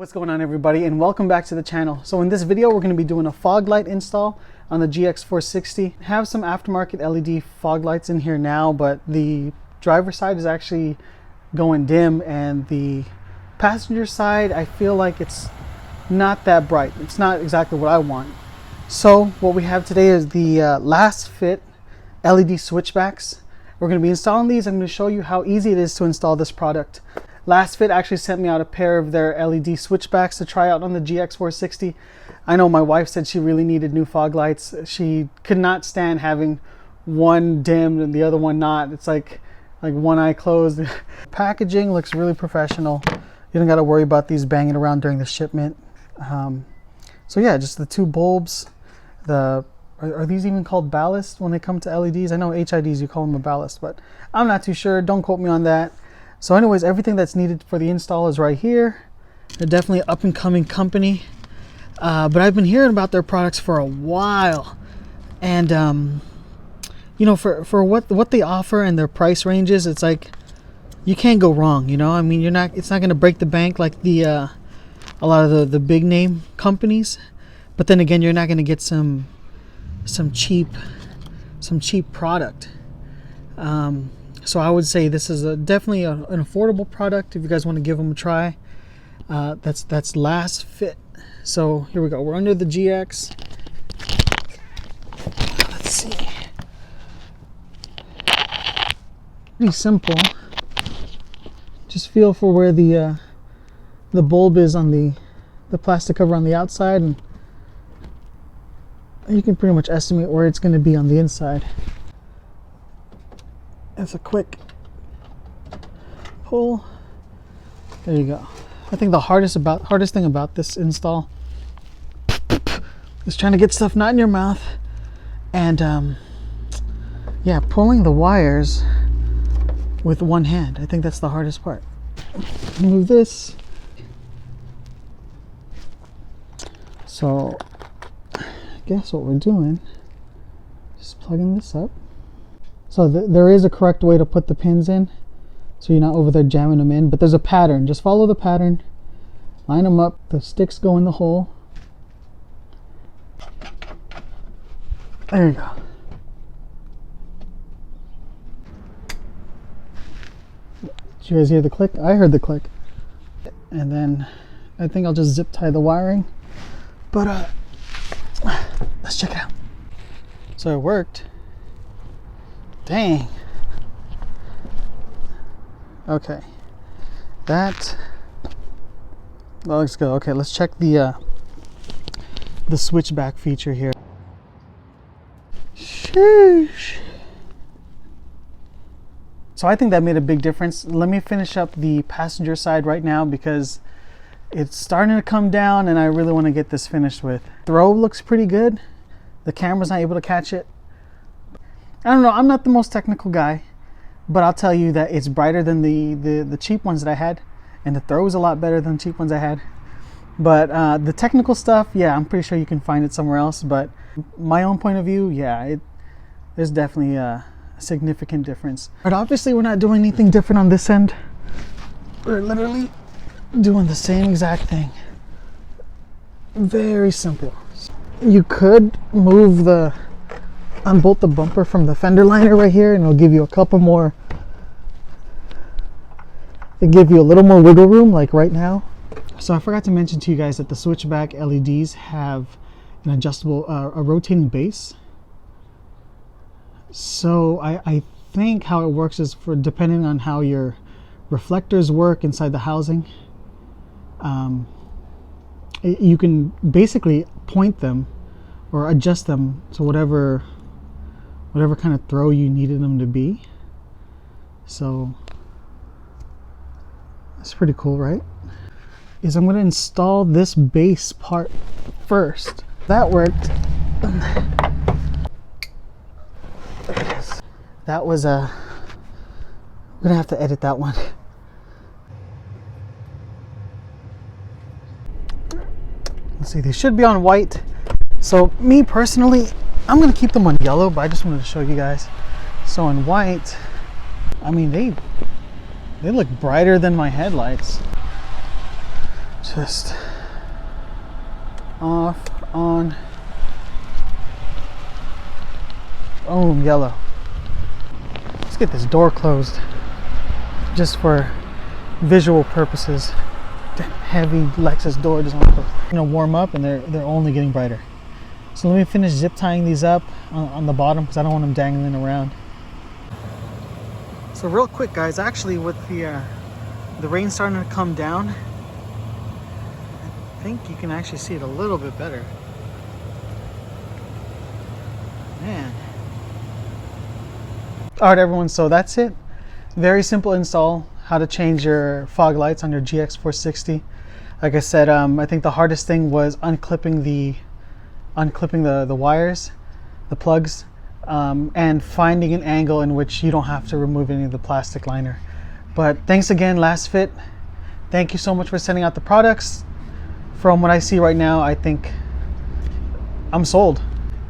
What's going on, everybody, and welcome back to the channel. So in this video we're going to be doing a fog light install on the GX460. I have some aftermarket LED fog lights in here now, but the driver side is actually going dim and the passenger side I feel like it's not that bright. It's not exactly what I want. So what we have today is the LASFIT LED switchbacks. We're going to be installing these. I'm going to show you how easy it is to install this product. LASFIT actually sent me out a pair of their LED switchbacks to try out on the GX460. I know my wife said she really needed new fog lights. She could not stand having one dimmed and the other one not. It's like one eye closed. Packaging looks really professional. You don't got to worry about these banging around during the shipment. So yeah, just the two bulbs. Are these even called ballast when they come to LEDs? I know HIDs you call them a ballast, but I'm not too sure. Don't quote me on that. So anyways, everything that's needed for the install is right here. They're definitely an up-and-coming company. But I've been hearing about their products for a while. And, you know, for what they offer and their price ranges, it's like, you can't go wrong, you know? I mean, it's not going to break the bank like a lot of the big name companies. But then again, you're not going to get some cheap product. So I would say this is definitely an affordable product if you guys want to give them a try. That's LASFIT. So here we go. We're under the GX. Let's see. Pretty simple. Just feel for where the bulb is on the plastic cover on the outside, and you can pretty much estimate where it's going to be on the inside. It's a quick pull. There you go. I think the hardest thing about this install is trying to get stuff not in your mouth, and yeah, pulling the wires with one hand. I think that's the hardest part. Move this. So I guess what we're doing is plugging this up. So there is a correct way to put the pins in, so you're not over there jamming them in, but there's a pattern. Just follow the pattern, line them up, the sticks go in the hole. There you go. Did you guys hear the click? I heard the click. And then I think I'll just zip tie the wiring, but let's check it out. So it worked. Dang. Okay. That looks good. Okay, let's check the switchback feature here. Sheesh. So I think that made a big difference. Let me finish up the passenger side right now because it's starting to come down and I really want to get this finished with. Throw looks pretty good. The camera's not able to catch it. I don't know, I'm not the most technical guy, but I'll tell you that it's brighter than the cheap ones that I had, and the throw is a lot better than the cheap ones I had. But the technical stuff, yeah, I'm pretty sure you can find it somewhere else, but my own point of view, yeah, there's definitely a significant difference. But obviously we're not doing anything different on this end. We're literally doing the same exact thing. Very simple. You could move unbolt the bumper from the fender liner right here, and it'll give you a couple more. It'll give you a little more wiggle room, like right now. So I forgot to mention to you guys that the switchback LEDs have an adjustable, a rotating base. So I think how it works is depending on how your reflectors work inside the housing, you can basically point them or adjust them to whatever kind of throw you needed them to be. So that's pretty cool, right? I'm going to install this base part first. That worked. There it is. That was I'm going to have to edit that one. Let's see, they should be on white. So me personally, I'm going to keep them on yellow, but I just wanted to show you guys. So in white, I mean, they look brighter than my headlights. Just off, on. Boom, yellow. Let's get this door closed just for visual purposes. That heavy Lexus door doesn't want to warm up, and they're only getting brighter. So let me finish zip tying these up on the bottom because I don't want them dangling around. So real quick, guys, actually with the rain starting to come down, I think you can actually see it a little bit better. Man. All right, everyone, so that's it. Very simple install, how to change your fog lights on your GX460. Like I said, I think the hardest thing was unclipping the wires, the plugs, and finding an angle in which you don't have to remove any of the plastic liner. But thanks again, LASFIT. Thank you so much for sending out the products. From what I see right now, I think I'm sold.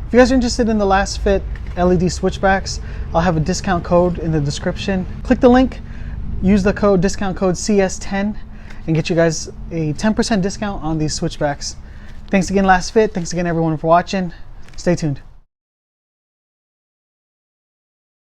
If you guys are interested in the LASFIT LED switchbacks, I'll have a discount code in the description. Click the link, use the discount code CS10, and get you guys a 10% discount on these switchbacks. Thanks again, LASFIT. Thanks again, everyone, for watching. Stay tuned.